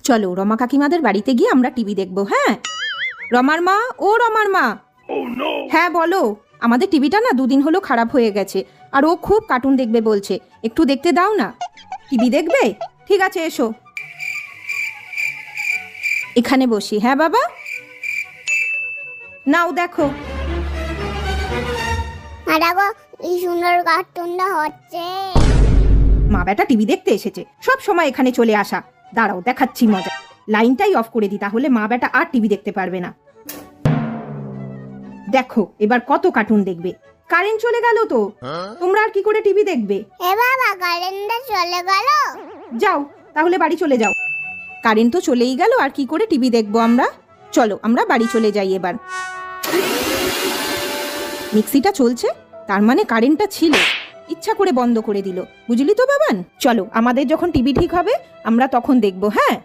চলো রমা কাকিমাদের বাড়িতে গিয়ে আমরা টিভি দেখবো। হ্যাঁ রমার মা, ও রমার মা। হ্যাঁ বলো, আমাদের টিভিটা না দুদিন হলো খারাপ হয়ে গেছে, আর ও খুব কার্টুন দেখবে বলছে, একটু দেখতে দাও না। টিভি দেখবে? ঠিক আছে এসো, এখানে বসি। হ্যাঁ বাবা, নাও দেখো। এই সুন্দর কার্টুনটা হচ্ছে। মা বেটা টিভি দেখতে এসেছে, সব সময় এখানে চলে আসা। দাঁড়াও দেখাচ্ছি মজা। লাইনটাই অফ করে দি, তাহলে মা বেটা আর টিভি দেখতে পারবে না। দেখো এবার কত কার্টুন দেখবে। কারেন্ট চলে গেল তো, তোমরা আর কি করে টিভি দেখবে? এ বাবা, কারেন্টটা চলে গেল। যাও তাহলে বাড়ি চলে যাও। কারেন্ট তো চলেই গেল, আর কি করে টিভি দেখবো আমরা? চলো আমরা বাড়ি চলে যাই এবার। মিক্সিটা চলছে, তার মানে কারেন্টটা ছিল, ইচ্ছা করে বন্ধ করে দিল, বুঝলি তো বাবান। চলো আমাদের যখন টিভি ঠিক হবে আমরা তখন দেখবো। হ্যাঁ।